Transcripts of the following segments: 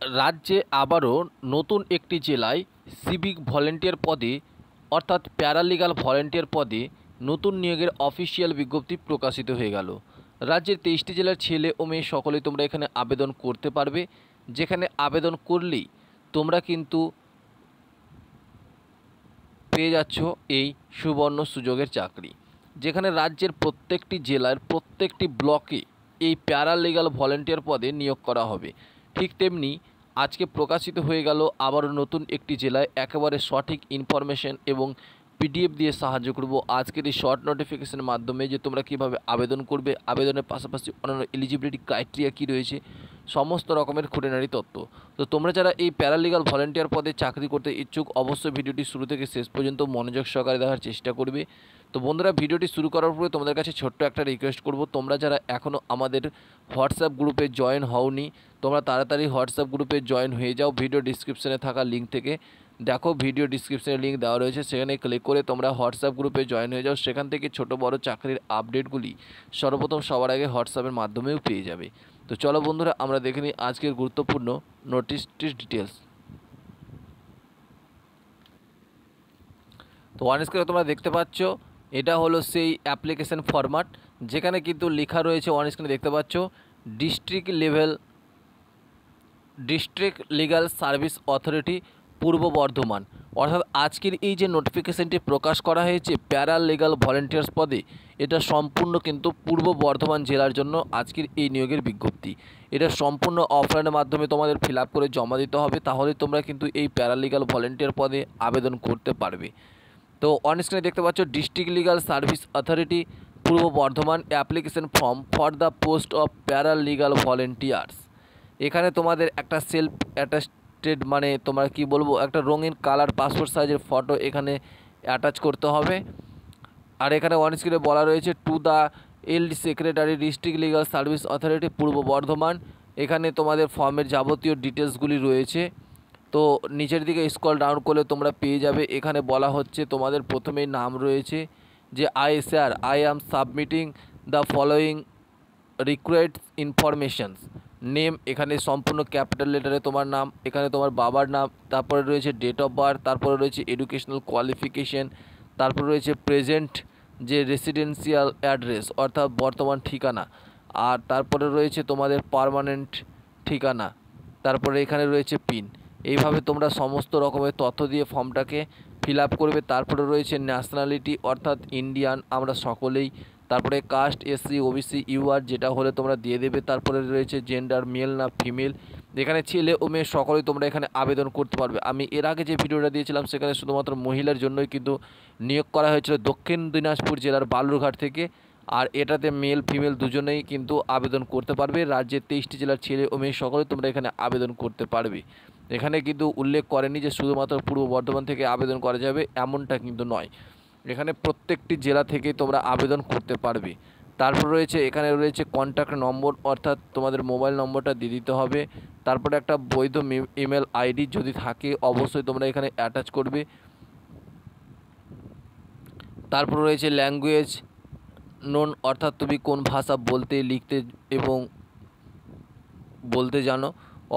রাজ্যে আবারও নতুন একটি জেলায় সিভিক ভলেন্টিয়ার পদে অর্থাৎ প্যারালিগাল ভলেন্টিয়ার পদে নতুন নিয়োগের অফিসিয়াল বিজ্ঞপ্তি প্রকাশিত হয়ে গেল। রাজ্যের 23টি জেলার ছেলে ও মেয়ে সকলেই তোমরা এখানে আবেদন করতে পারবে, যেখানে আবেদন করলেই তোমরা কিন্তু পেয়ে যাচ্ছ এই সুবর্ণ সুযোগের চাকরি, যেখানে রাজ্যের প্রত্যেকটি জেলার প্রত্যেকটি ব্লকে এই প্যারালিগাল ভলেন্টিয়ার পদে নিয়োগ করা হবে। ঠিক তেমনি আজকে প্রকাশিত হয়ে গেল আবারও নতুন একটি জেলায় একেবারে সঠিক ইনফরমেশন এবং পিডিএফ দিয়ে সাহায্য করব আজকের এই শর্ট নোটিফিকেশনের মাধ্যমে, যে তোমরা কীভাবে আবেদন করবে, আবেদনের পাশাপাশি অন্যান্য এলিজিবিলিটি ক্রাইটেরিয়া কী রয়েছে, সমস্ত রকমের খুঁটিনাটি তথ্য। তো তোমরা যারা এই প্যারালিগাল ভলেন্টিয়ার পদে চাকরি করতে ইচ্ছুক অবশ্যই ভিডিওটি শুরু থেকে শেষ পর্যন্ত মনোযোগ সহকারে দেখার চেষ্টা করবে। তো বন্ধুরা, ভিডিওটি শুরু করার পরে তোমাদের কাছে ছোট্ট একটা রিকোয়েস্ট করব, তোমরা যারা এখনও আমাদের হোয়াটসঅ্যাপ গ্রুপে জয়েন হওনি তোমরা তাড়াতাড়ি হোয়াটসঅ্যাপ গ্রুপে জয়েন হয়ে যাও। ভিডিও ডিসক্রিপশনে থাকা লিঙ্ক থেকে দেখো, ভিডিও ডিসক্রিপশনে লিঙ্ক দেওয়া রয়েছে, সেখানে ক্লিক করে তোমরা হোয়াটসঅ্যাপ গ্রুপে জয়েন হয়ে যাও। সেখান থেকে ছোট বড় চাকরির আপডেটগুলি সর্বপ্রথম সবার আগে হোয়াটসঅ্যাপের মাধ্যমেও পেয়ে যাবে। তো চলো বন্ধুরা, আমরা দেখে নিই আজকের গুরুত্বপূর্ণ নোটিশটির ডিটেলস। তো অন স্ক্রিনে তোমরা দেখতে পাচ্ছ এটা হলো সেই অ্যাপ্লিকেশন ফরম্যাট, যেখানে কিন্তু লেখা রয়েছে অন স্ক্রিনে দেখতে পাচ্ছ district legal service authority Purba Bardhaman. অর্থাৎ আজকের এই যে নোটিফিকেশনটি প্রকাশ করা হয়েছে প্যারা লিগ্যাল ভলেন্টিয়ার্স পদে, এটা সম্পূর্ণ কিন্তু পূর্ব বর্ধমান জেলার জন্য আজকের এই নিয়োগের বিজ্ঞপ্তি। এটা সম্পূর্ণ অফলাইনের মাধ্যমে তোমাদের ফিল আপ করে জমা দিতে হবে, তাহলে তোমরা কিন্তু এই প্যারা লিগ্যাল ভলেন্টিয়ার পদে আবেদন করতে পারবে। তো অন স্ক্রিনে দেখতে পাচ্ছ district legal service authority Purba Bardhaman application form for the post of প্যারা লিগ্যাল ভলেন্টিয়ার্স। এখানে তোমাদের একটা সেলফ অ্যাটাস্টেড মানে তোমরা কি বলবো, একটা রঙিন কালার পাসপোর্ট সাইজের ফটো এখানে অ্যাটাচ করতে হবে। আর এখানে অন স্ক্রিনে বলা রয়েছে to the LD secretary district legal service authority Purba Bardhaman. এখানে তোমাদের ফর্মের যাবতীয় ডিটেলসগুলি রয়েছে। তো নিচের দিকে স্ক্রল ডাউন করলে তোমরা পেয়ে যাবে, এখানে বলা হচ্ছে তোমাদের প্রথমেই নাম রয়েছে যে I am submitting the following required informations. Name, এখানে সম্পূর্ণ ক্যাপিটাল লেটারে তোমার নাম, এখানে তোমার বাবার নাম, তারপরে রয়েছে ডেট অফ বার্থ, তারপরে রয়েছে এডুকেশনাল কোয়ালিফিকেশন, তারপরে রয়েছে প্রেজেন্ট যে রেসিডেন্সিয়াল অ্যাড্রেস অর্থাৎ বর্তমান ঠিকানা, আর তারপরে রয়েছে তোমাদের পার্মানেন্ট ঠিকানা, তারপরে এখানে রয়েছে পিন। এইভাবে তোমরা সমস্ত রকমের তথ্য দিয়ে ফর্মটাকে ফিল আপ করবে। তারপরে রয়েছে ন্যাশনালিটি অর্থাৎ ইন্ডিয়ান আমরা সকলেই, তারপরে কাস্ট এসসি ওবিসি ইউআর যেটা হলে তোমরা দিয়ে দেবে। তারপরে রয়েছে জেন্ডার মেল না ফিমেল, এখানে ছেলে ও মেয়ে সকলেই তোমরা এখানে আবেদন করতে পারবে। আমি এর আগে যে ভিডিওটা দিয়েছিলাম সেখানে শুধুমাত্র মহিলার জন্যই কিন্তু নিয়োগ করা হয়েছিল দক্ষিণ দিনাজপুর জেলার বালুরঘাট থেকে, আর এটাতে মেল ফিমেল দুজনেই কিন্তু আবেদন করতে পারবে। রাজ্যের 23টি জেলার ছেলে ও মেয়ে সকলে তোমরা এখানে আবেদন করতে পারবে। এখানে কিন্তু উল্লেখ করেনি যে শুধুমাত্র পূর্ব বর্ধমান থেকে আবেদন করা যাবে, এমনটা কিন্তু নয়। এখানে প্রত্যেকটি জেলা থেকে তোমরা আবেদন করতে পারবে। তারপর রয়েছে এখানে রয়েছে কন্ট্যাক্ট নম্বর অর্থাৎ তোমাদের মোবাইল নম্বরটা দিয়ে দিতে হবে। তারপরে একটা বৈধ ইমেল আইডি যদি থাকে অবশ্যই তোমরা এখানে অ্যাটাচ করবে। তারপর রয়েছে ল্যাঙ্গুয়েজ নোন অর্থাৎ তুমি কোন ভাষা বলতে লিখতে এবং বলতে জানো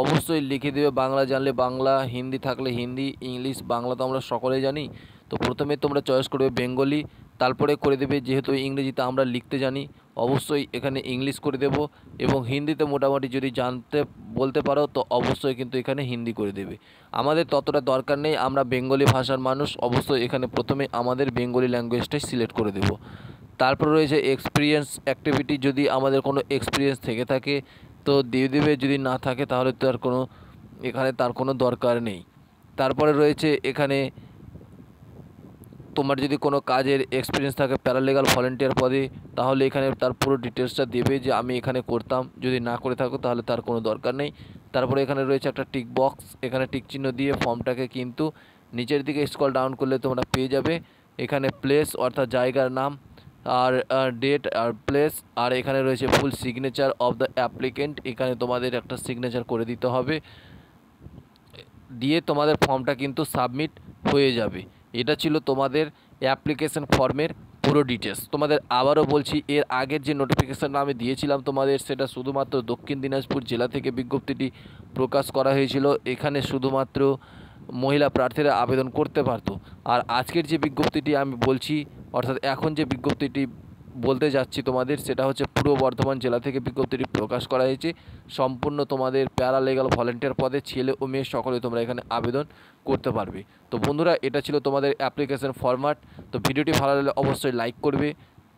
অবশ্যই লিখে দেবে, বাংলা জানলে বাংলা, হিন্দি থাকলে হিন্দি, ইংলিশ, বাংলা তো আমরা সকলেই জানি। তো প্রথমে তোমরা চয়েস করবে বেঙ্গলি, তারপরে করে দেবে যেহেতু ইংরেজিতে আমরা লিখতে জানি অবশ্যই এখানে ইংলিশ করে দেব, এবং হিন্দিতে মোটামুটি যদি জানতে বলতে পারো তো অবশ্যই কিন্তু এখানে হিন্দি করে দেবে। আমাদের ততটা দরকার নেই, আমরা বেঙ্গলি ভাষার মানুষ, অবশ্যই এখানে প্রথমে আমাদের বেঙ্গলি ল্যাঙ্গুয়েজটাই সিলেক্ট করে দেব। তারপর রয়েছে এক্সপিরিয়েন্স অ্যাক্টিভিটি, যদি আমাদের কোনো এক্সপিরিয়েন্স থেকে থাকে তো দিয়ে দেবে, যদি না থাকে তাহলে তো তার কোনো দরকার নেই। তারপরে রয়েছে এখানে তোমার যদি কোনো কাজের এক্সপিরিয়েন্স থাকে প্যারালিগাল ভলেন্টিয়ার পদে তাহলে এখানে তার পুরো ডিটেলসটা দেবে যে আমি এখানে করতাম, যদি না করে থাকো তাহলে তার কোনো দরকার নেই। তারপরে এখানে রয়েছে একটা টিক বক্স, এখানে টিক চিহ্ন দিয়ে ফর্মটাকে কিন্তু নিচের দিকে স্ক্রল ডাউন করলে তোমরা পেয়ে যাবে এখানে প্লেস অর্থাৎ জায়গার নাম, আর ডেট আর প্লেস, আর এখানে রয়েছে full signature of the applicant, এখানে তোমাদের একটা সিগনেচার করে দিতে হবে, দিয়ে তোমাদের ফর্মটা কিন্তু সাবমিট হয়ে যাবে। এটা ছিল তোমাদের অ্যাপ্লিকেশন ফর্মের পুরো ডিটেলস তোমাদের আবারও বলছি, এর আগের যে নোটিফিকেশানটা আমি দিয়েছিলাম তোমাদের, সেটা শুধুমাত্র দক্ষিণ দিনাজপুর জেলা থেকে বিজ্ঞপ্তিটি প্রকাশ করা হয়েছিল। এখানে শুধুমাত্র মহিলা প্রার্থীরা আবেদন করতে পারতো। আর আজকের যে বিজ্ঞপ্তিটি আমি বলছি, অর্থাৎ এখন যে বিজ্ঞপ্তিটি বলতে যাচ্ছি তোমাদের, সেটা হচ্ছে পূর্ব বর্ধমান জেলা থেকে বিজ্ঞপ্তিটি প্রকাশ করা হয়েছে। সম্পূর্ণ তোমাদের প্যারালিগাল ভলেন্টিয়ার পদে ছেলে ও মেয়ে সকলে তোমরা এখানে আবেদন করতে পারবে। তো বন্ধুরা, এটা ছিল তোমাদের অ্যাপ্লিকেশন ফরম্যাট। তো ভিডিওটি ভালো লাগলে অবশ্যই লাইক করবে,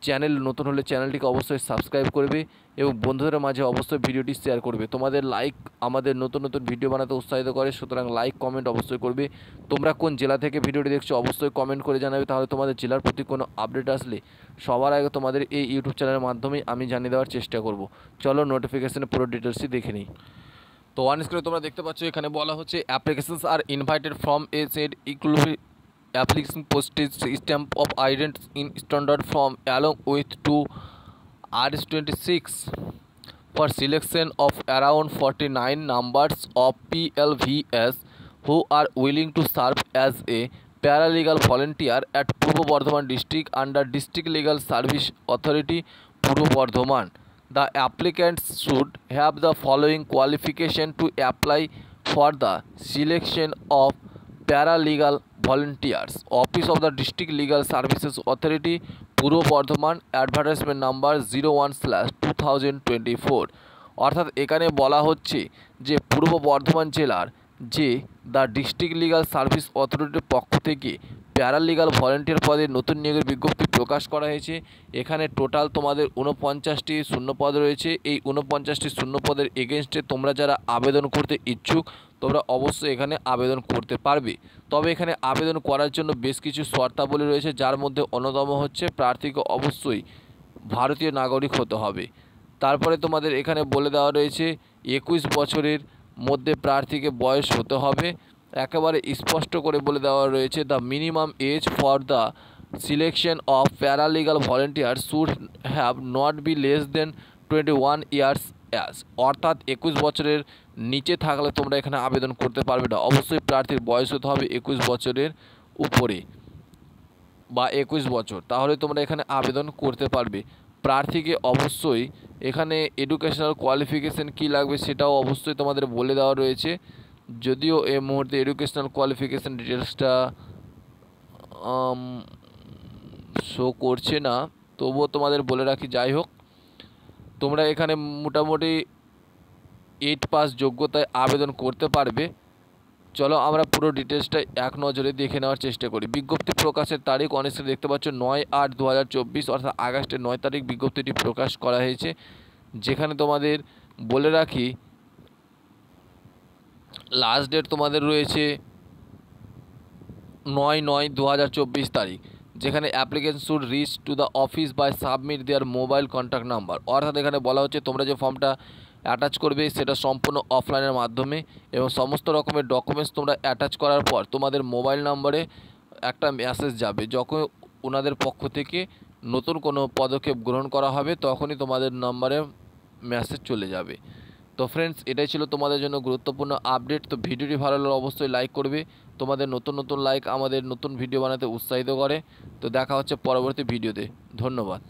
চ্যানেল নতুন হলে চ্যানেলটিকে অবশ্যই সাবস্ক্রাইব করবে এবং বন্ধুদের মাঝে অবশ্যই ভিডিওটি শেয়ার করবে। তোমাদের লাইক আমাদের নতুন নতুন ভিডিও বানাতে উৎসাহিত করে, সুতরাং লাইক কমেন্ট অবশ্যই করবে। তোমরা কোন জেলা থেকে ভিডিওটি দেখছো অবশ্যই কমেন্ট করে জানাবে, তাহলে তোমাদের জেলার প্রতি কোনো আপডেট আসলে সবার আগে তোমাদের এই ইউটিউব চ্যানেলের মাধ্যমেই আমি জানিয়ে দেওয়ার চেষ্টা করব। চলো নোটিফিকেশনের পুরো ডিটেলসই দেখে নিই। তো অন স্ক্রিনে তোমরা দেখতে পাচ্ছ, এখানে বলা হচ্ছে applications are invited from a said including application postage stamp of identity in standard form along with 2 RS-26 for selection of around 49 numbers of PLVS who are willing to serve as a paralegal volunteer at Purbo Bardhaman district under District Legal Service Authority, Purbo Bardhaman. The applicants should have the following qualification to apply for the selection of paralegal volunteers. Office of the District Legal Services Authority, Purbo Bardhaman, advertisement number 01/2024। অর্থাৎ এখানে বলা হচ্ছে যে পূর্ব বর্ধমান জেলার যে the district legal service অথরিটির পক্ষ থেকে প্যারালিগাল ভলেন্টিয়ার পদে নতুন নিয়োগের বিজ্ঞপ্তি প্রকাশ করা হয়েছে। এখানে টোটাল তোমাদের 49টি শূন্যপদ রয়েছে। এই 49টি শূন্যপদের এগেনস্টে তোমরা যারা আবেদন করতে ইচ্ছুক তোমরা অবশ্যই এখানে আবেদন করতে পারবে। তবে এখানে আবেদন করার জন্য বেশ কিছু শর্তাবলী রয়েছে, যার মধ্যে অন্যতম হচ্ছে প্রার্থীকে অবশ্যই ভারতীয় নাগরিক হতে হবে। তারপরে তোমাদের এখানে বলে দেওয়া রয়েছে 21 বছরের মধ্যে প্রার্থীকে বয়স হতে হবে। একেবারে স্পষ্ট করে বলে দেওয়া রয়েছে the minimum age for the selection of paralegal volunteer should have not be less than 21 years as. অর্থাৎ 21 বছরের নিচে থাকলে তোমরা এখানে আবেদন করতে পারবে না। অবশ্যই প্রার্থীর বয়স হতে হবে 21 বছরের উপরে বা 21 বছর, তাহলে তোমরা এখানে আবেদন করতে পারবে। প্রার্থীকে অবশ্যই এখানে এডুকেশনাল কোয়ালিফিকেশান কী লাগবে সেটাও অবশ্যই তোমাদের বলে দেওয়া রয়েছে, যদিও এই মুহূর্তে এডুকেশনাল কোয়ালিফিকেশান ডিটেলসটা শো করছে না, তবুও তোমাদের বলে রাখি। যাই হোক, তোমরা এখানে মোটামুটি 8 পাস যোগ্যতায় আবেদন করতে পারবে। চলো আমরা পুরো ডিটেলসটা এক নজরে দেখে নেওয়ার চেষ্টা করি। বিজ্ঞপ্তি প্রকাশের তারিখ অনেক দেখতে পাচ্ছ 9/8/2024, অর্থাৎ আগস্টের 9 তারিখ বিজ্ঞপ্তিটি প্রকাশ করা হয়েছে। যেখানে তোমাদের বলে রাখি লাস্ট ডেট তোমাদের রয়েছে 9/9/2024 তারিখ, যেখানে application should reach to the office by submit their mobile contact number. অর্থাৎ এখানে বলা হচ্ছে তোমরা যে ফর্মটা অ্যাটাচ করবে সেটা সম্পূর্ণ অফলাইনের মাধ্যমে এবং সমস্ত রকমের ডকুমেন্টস তোমরা অ্যাটাচ করার পর তোমাদের মোবাইল নম্বরে একটা মেসেজ যাবে। যখন ওনাদের পক্ষ থেকে নতুন কোনো পদক্ষেপ গ্রহণ করা হবে তখনই তোমাদের নম্বরে মেসেজ চলে যাবে। তো ফ্রেন্ডস, এটাই ছিল তোমাদের জন্য গুরুত্বপূর্ণ আপডেট। তো ভিডিওটি ভালো লাগলে অবশ্যই লাইক করবে। তোমাদের নতুন নতুন লাইক আমাদের নতুন ভিডিও বানাতে উৎসাহিত করে। তো দেখা হচ্ছে পরবর্তী ভিডিওতে। ধন্যবাদ।